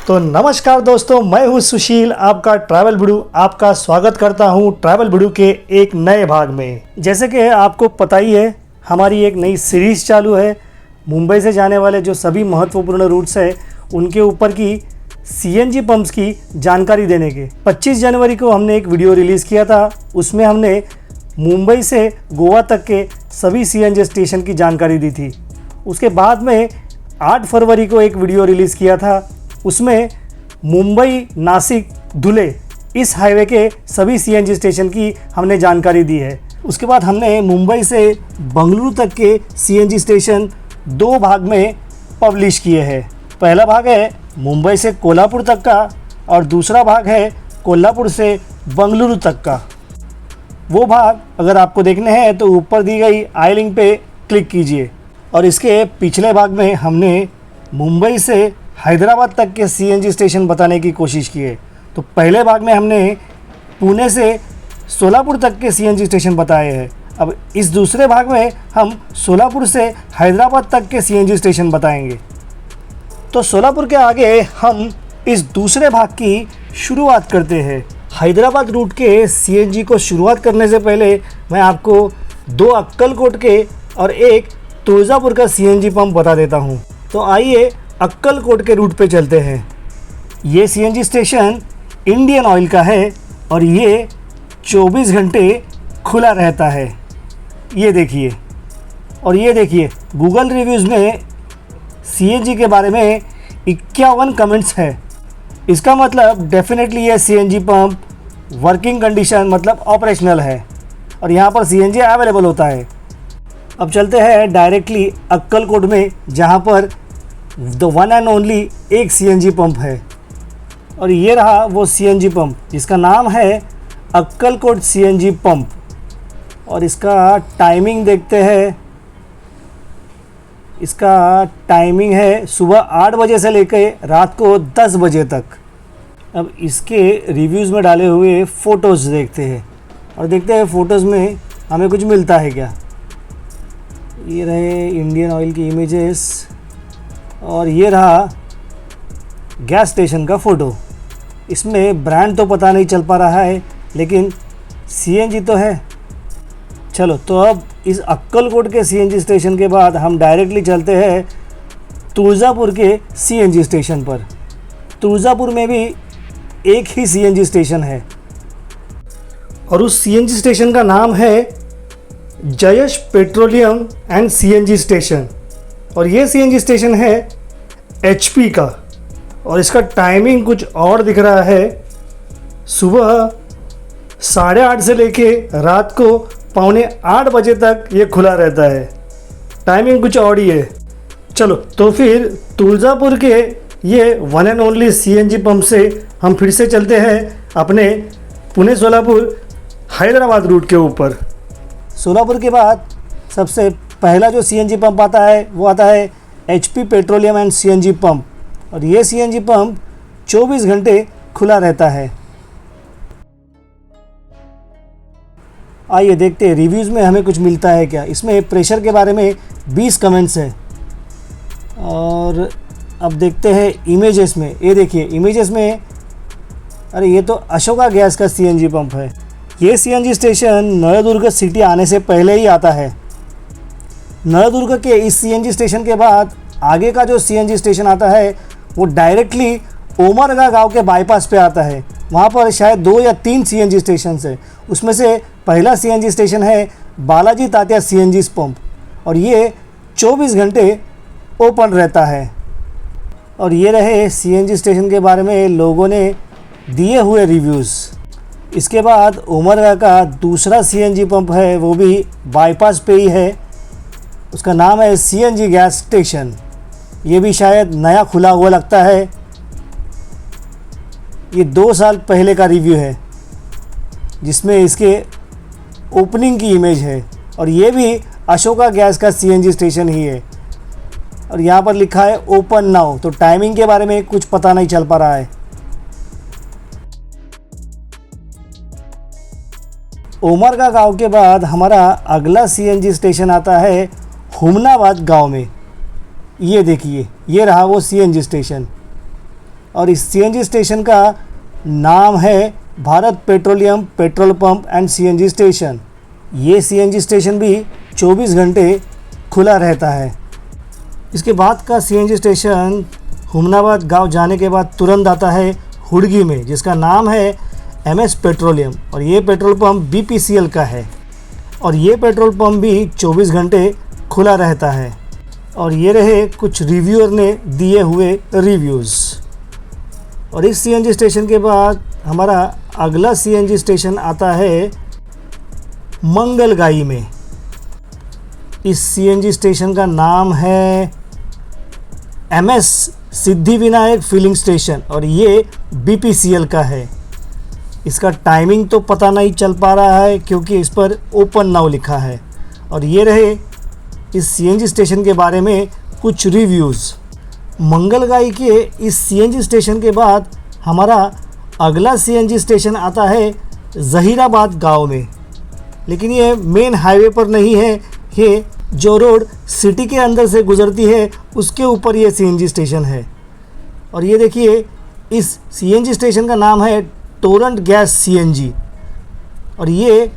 तो नमस्कार दोस्तों, मैं हूं सुशील, आपका ट्रैवल वीडियो आपका स्वागत करता हूं ट्रैवल वीडियो के एक नए भाग में। जैसे कि आपको पता ही है, हमारी एक नई सीरीज़ चालू है। मुंबई से जाने वाले जो सभी महत्वपूर्ण रूट्स हैं उनके ऊपर की सीएनजी पंप्स की जानकारी देने के 25 जनवरी को हमने एक वीडियो रिलीज़ किया था। उसमें हमने मुंबई से गोवा तक के सभी सीएनजी स्टेशन की जानकारी दी थी। उसके बाद में 8 फरवरी को एक वीडियो रिलीज़ किया था। उसमें मुंबई, नासिक, धुले इस हाईवे के सभी सीएनजी स्टेशन की हमने जानकारी दी है। उसके बाद हमने मुंबई से बंगलुरु तक के सीएनजी स्टेशन 2 भाग में पब्लिश किए हैं। पहला भाग है मुंबई से कोल्हापुर तक का और दूसरा भाग है कोल्हापुर से बंगलुरु तक का। वो भाग अगर आपको देखने हैं तो ऊपर दी गई आई लिंक पे क्लिक कीजिए। और इसके पिछले भाग में हमने मुंबई से हैदराबाद तक के सीएनजी स्टेशन बताने की कोशिश की है। तो पहले भाग में हमने पुणे से सोलापुर तक के सीएनजी स्टेशन बताए हैं। अब इस दूसरे भाग में हम सोलापुर से हैदराबाद तक के सीएनजी स्टेशन बताएंगे। तो सोलापुर के आगे हम इस दूसरे भाग की शुरुआत करते हैं। हैदराबाद रूट के सीएनजी को शुरुआत करने से पहले मैं आपको 2 अक्कलकोट के और एक तुळजापुर का सीएनजी पंप बता देता हूँ। तो आइए अक्कलकोट के रूट पे चलते हैं। ये सीएनजी स्टेशन इंडियन ऑयल का है और ये 24 घंटे खुला रहता है। ये देखिए, और ये देखिए गूगल रिव्यूज़ में सीएनजी के बारे में 51 कमेंट्स है। इसका मतलब डेफिनेटली ये सीएनजी पंप वर्किंग कंडीशन मतलब ऑपरेशनल है और यहाँ पर सीएनजी अवेलेबल होता है। अब चलते हैं डायरेक्टली अक्कलकोट में, जहाँ पर द वन एंड ओनली एक सीएनजी पंप है। और ये रहा वो सीएनजी पंप जिसका नाम है अक्कलकोट सीएनजी पंप। और इसका टाइमिंग देखते हैं। इसका टाइमिंग है सुबह 8 बजे से लेकर रात को 10 बजे तक। अब इसके रिव्यूज़ में डाले हुए फ़ोटोज़ देखते हैं और देखते हैं फ़ोटोज़ में हमें कुछ मिलता है क्या। ये रहे इंडियन ऑयल की इमेजेस और ये रहा गैस स्टेशन का फ़ोटो। इसमें ब्रांड तो पता नहीं चल पा रहा है लेकिन सीएनजी तो है। चलो, तो अब इस अक्कलकोट के सीएनजी स्टेशन के बाद हम डायरेक्टली चलते हैं तुळजापुर के सीएनजी स्टेशन पर। तुळजापुर में भी एक ही सीएनजी स्टेशन है और उस सीएनजी स्टेशन का नाम है Jayesh petroleum and CNG station. और ये सीएनजी स्टेशन है एचपी का और इसका टाइमिंग कुछ और दिख रहा है। सुबह 8:30 से लेके रात को 7:45 बजे तक ये खुला रहता है। टाइमिंग कुछ और ही है। चलो, तो फिर तुळजापुर के ये one and only CNG pump से हम फिर से चलते हैं अपने पुणे सोलापुर हैदराबाद रूट के ऊपर। सोलापुर के बाद सबसे पहला जो सीएनजी पंप आता है वो आता है HP petroleum and CNG pump. और ये सीएनजी पंप 24 घंटे खुला रहता है। आइए देखते हैं रिव्यूज़ में हमें कुछ मिलता है क्या। इसमें प्रेशर के बारे में 20 कमेंट्स हैं। और अब देखते हैं इमेजेस में। ये देखिए इमेजेस में, अरे ये तो अशोका गैस का सीएनजी पंप है। ये सीएनजी स्टेशन नळदुर्ग सिटी आने से पहले ही आता है। नळदुर्ग के इस सीएनजी स्टेशन के बाद आगे का जो सीएनजी स्टेशन आता है वो डायरेक्टली ओमरगा गांव के बाईपास पे आता है। वहाँ पर शायद 2 या 3 सीएनजी स्टेशन है। उसमें से पहला सीएनजी स्टेशन है बालाजी तात्या सीएनजी पंप और ये 24 घंटे ओपन रहता है। और ये रहे सीएनजी स्टेशन के बारे में लोगों ने दिए हुए रिव्यूज़। इसके बाद ओमरगा का दूसरा सीएनजी पंप है, वो भी बाईपास पे ही है। उसका नाम है सीएनजी गैस स्टेशन। ये भी शायद नया खुला हुआ लगता है। ये 2 साल पहले का रिव्यू है जिसमें इसके ओपनिंग की इमेज है। और ये भी अशोका गैस का सीएनजी स्टेशन ही है। और यहाँ पर लिखा है ओपन नाउ। तो टाइमिंग के बारे में कुछ पता नहीं चल पा रहा है। ओमरगा गांव के बाद हमारा अगला सीएनजी स्टेशन आता है हुमनाबाद गांव में। ये देखिए, ये रहा वो सीएनजी स्टेशन। और इस सीएनजी स्टेशन का नाम है Bharat petroleum petrol pump and CNG station. ये सीएनजी स्टेशन भी 24 घंटे खुला रहता है। इसके बाद का सीएनजी स्टेशन हुमनाबाद गांव जाने के बाद तुरंत आता है हुड़गी में, जिसका नाम है एमएस पेट्रोलियम, और ये पेट्रोल पंप बीपीसीएल का है और ये पेट्रोल पंप भी 24 घंटे खुला रहता है। और ये रहे कुछ रिव्यूअर ने दिए हुए रिव्यूज़। और इस सीएनजी स्टेशन के बाद हमारा अगला सीएनजी स्टेशन आता है मंगलगाई में। इस सीएनजी स्टेशन का नाम है एमएस सिद्धिविनायक फिलिंग स्टेशन और ये बीपीसीएल का है। इसका टाइमिंग तो पता नहीं चल पा रहा है क्योंकि इस पर ओपन नाउ लिखा है। और ये रहे इस सीएनजी स्टेशन के बारे में कुछ रिव्यूज़। मंगलगाई के इस सीएनजी स्टेशन के बाद हमारा अगला सीएनजी स्टेशन आता है ज़हीराबाद गांव में, लेकिन ये मेन हाईवे पर नहीं है। ये जो रोड सिटी के अंदर से गुजरती है उसके ऊपर ये सीएनजी स्टेशन है। और ये देखिए इस सीएनजी स्टेशन का नाम है टोरंट गैस सीएनजी और ये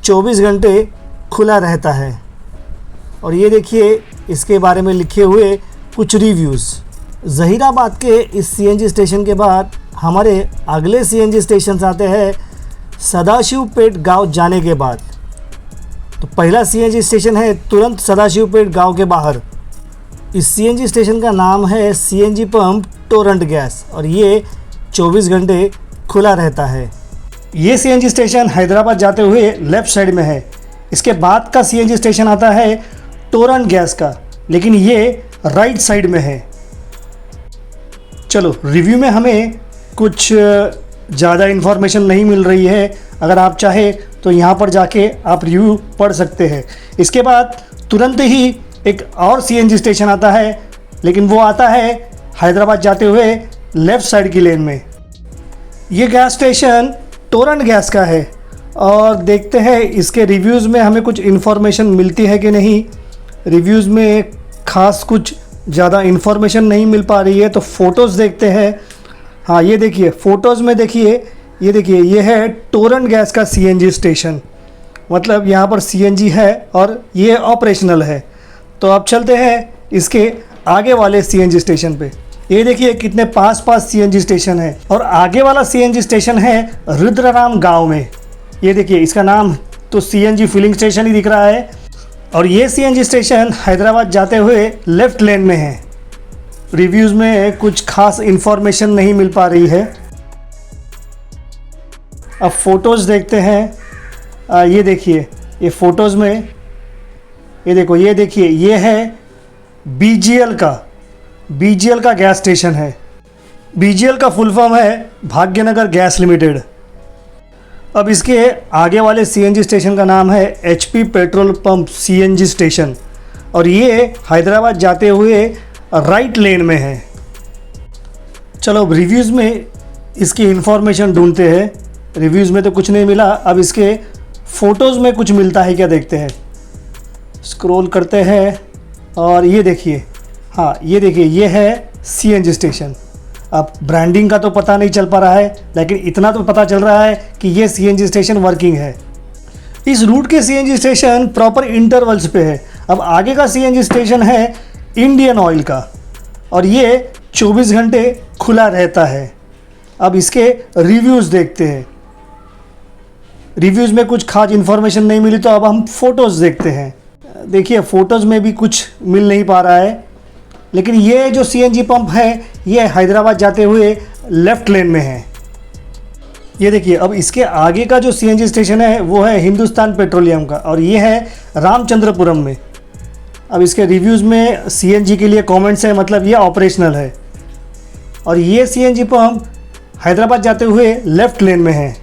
24 घंटे खुला रहता है। और ये देखिए इसके बारे में लिखे हुए कुछ रिव्यूज़। ज़हीराबाद के इस सीएनजी स्टेशन के बाद हमारे अगले सीएनजी स्टेशन आते हैं सदाशिवपेट गांव जाने के बाद। तो पहला सीएनजी स्टेशन है तुरंत सदाशिवपेट गांव के बाहर। इस सीएनजी स्टेशन का नाम है सीएनजी पंप टोरंट गैस और ये 24 घंटे खुला रहता है। ये सीएनजी स्टेशन हैदराबाद जाते हुए लेफ़्ट साइड में है। इसके बाद का सीएनजी स्टेशन आता है टोरंट गैस का, लेकिन ये राइट साइड में है। चलो रिव्यू में हमें कुछ ज़्यादा इन्फॉर्मेशन नहीं मिल रही है। अगर आप चाहे तो यहाँ पर जाके आप रिव्यू पढ़ सकते हैं। इसके बाद तुरंत ही एक और सीएनजी स्टेशन आता है, लेकिन वो आता है हैदराबाद जाते हुए लेफ़्ट साइड की लेन में। ये गैस स्टेशन टोरंट गैस का है और देखते हैं इसके रिव्यूज़ में हमें कुछ इन्फॉर्मेशन मिलती है कि नहीं। रिव्यूज़ में ख़ास कुछ ज़्यादा इन्फॉर्मेशन नहीं मिल पा रही है, तो फ़ोटोज़ देखते हैं। हाँ ये देखिए फ़ोटोज़ में देखिए, ये देखिए ये है टोरंट गैस का सीएनजी स्टेशन, मतलब यहाँ पर सीएनजी है और ये ऑपरेशनल है। तो अब चलते हैं इसके आगे वाले सीएनजी स्टेशन पे। ये देखिए कितने पास पास सीएनजी स्टेशन है और आगे वाला सीएनजी स्टेशन है रुद्रराम गांव में। ये देखिए इसका नाम तो सीएनजी फिलिंग स्टेशन ही दिख रहा है और ये सीएनजी स्टेशन हैदराबाद जाते हुए लेफ़्ट लेन में है। रिव्यूज़ में कुछ खास इन्फॉर्मेशन नहीं मिल पा रही है। अब फ़ोटोज़ देखते हैं। ये देखिए ये फ़ोटोज़ में ये देखो, ये देखिए ये है बीजीएल का गैस स्टेशन है। बीजीएल का फुल फॉर्म है भाग्यनगर गैस लिमिटेड। अब इसके आगे वाले सीएनजी स्टेशन का नाम है HP petrol pump CNG station और ये हैदराबाद जाते हुए राइट लेन में है। चलो अब रिव्यूज़ में इसकी इन्फॉर्मेशन ढूंढते हैं। रिव्यूज़ में तो कुछ नहीं मिला, अब इसके फ़ोटोज़ में कुछ मिलता है क्या देखते हैं। स्क्रॉल करते हैं और ये देखिए, हाँ ये देखिए ये है सीएनजी स्टेशन। अब ब्रांडिंग का तो पता नहीं चल पा रहा है, लेकिन इतना तो पता चल रहा है कि ये सीएनजी स्टेशन वर्किंग है। इस रूट के सीएनजी स्टेशन प्रॉपर इंटरवल्स पे है। अब आगे का सीएनजी स्टेशन है इंडियन ऑयल का और ये 24 घंटे खुला रहता है। अब इसके रिव्यूज़ देखते हैं। रिव्यूज़ में कुछ खास इन्फॉर्मेशन नहीं मिली, तो अब हम फ़ोटोज़ देखते हैं। देखिए फ़ोटोज़ में भी कुछ मिल नहीं पा रहा है, लेकिन ये जो सीएनजी पंप है ये हैदराबाद जाते हुए लेफ़्ट लेन में है। ये देखिए अब इसके आगे का जो सीएनजी स्टेशन है वो है हिंदुस्तान पेट्रोलियम का और ये है रामचंद्रपुरम में। अब इसके रिव्यूज़ में सीएनजी के लिए कमेंट्स है, मतलब ये ऑपरेशनल है। और ये सीएनजी पंप हैदराबाद जाते हुए लेफ़्ट लेन में है।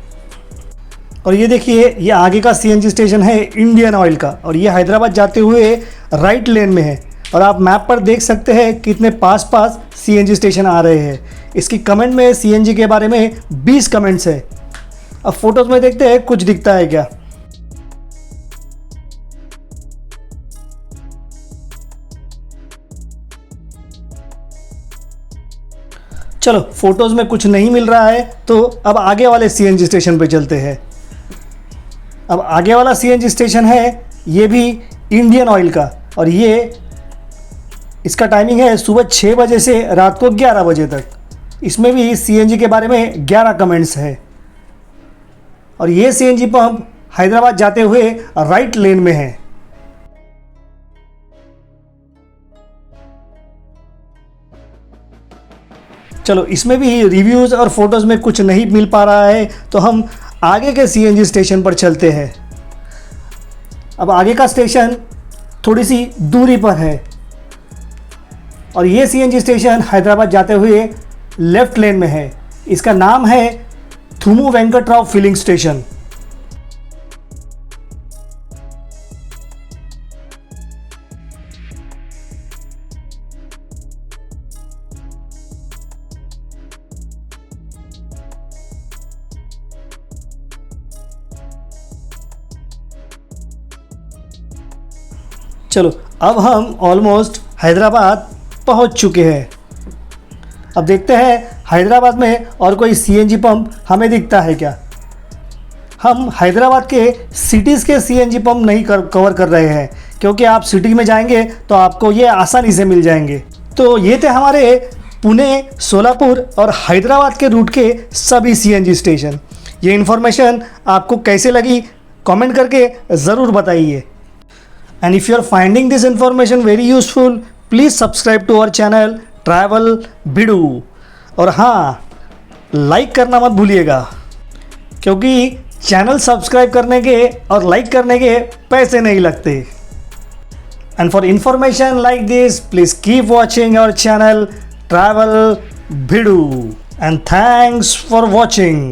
और ये देखिए ये आगे का सीएनजी स्टेशन है इंडियन ऑयल का और ये हैदराबाद जाते हुए राइट लेन में है। और आप मैप पर देख सकते हैं कितने पास पास सीएनजी स्टेशन आ रहे हैं। इसकी कमेंट में सीएनजी के बारे में 20 कमेंट्स है। अब फोटोज़ में देखते हैं कुछ दिखता है क्या। चलो फोटोज़ में कुछ नहीं मिल रहा है तो अब आगे वाले सीएनजी स्टेशन पे चलते हैं। अब आगे वाला सीएनजी स्टेशन है ये भी इंडियन ऑयल का, और ये इसका टाइमिंग है सुबह 6 बजे से रात को 11 बजे तक। इसमें भी सीएनजी के बारे में 11 कमेंट्स हैं। और ये सीएनजी पंप हैदराबाद जाते हुए राइट लेन में है। चलो इसमें भी रिव्यूज़ और फोटोज़ में कुछ नहीं मिल पा रहा है तो हम आगे के सीएनजी स्टेशन पर चलते हैं। अब आगे का स्टेशन थोड़ी सी दूरी पर है और ये सीएनजी स्टेशन हैदराबाद जाते हुए लेफ्ट लेन में है। इसका नाम है थुमु वेंकटराव फिलिंग स्टेशन। चलो अब हम ऑलमोस्ट हैदराबाद पहुंच चुके हैं। अब देखते हैं हैदराबाद में और कोई सीएनजी पंप हमें दिखता है क्या। हम हैदराबाद के सिटीज़ के सीएनजी पंप नहीं कवर कर रहे हैं, क्योंकि आप सिटी में जाएंगे तो आपको ये आसानी से मिल जाएंगे। तो ये थे हमारे पुणे, सोलापुर और हैदराबाद के रूट के सभी सीएनजी स्टेशन। ये इन्फॉर्मेशन आपको कैसे लगी कमेंट करके ज़रूर बताइए। And if you are finding this information very useful, please subscribe to our channel Travel Bidu। और हाँ, लाइक करना मत भूलिएगा, क्योंकि चैनल सब्सक्राइब करने के और लाइक करने के पैसे नहीं लगते। And for information like this, please keep watching our channel Travel Bidu। And thanks for watching।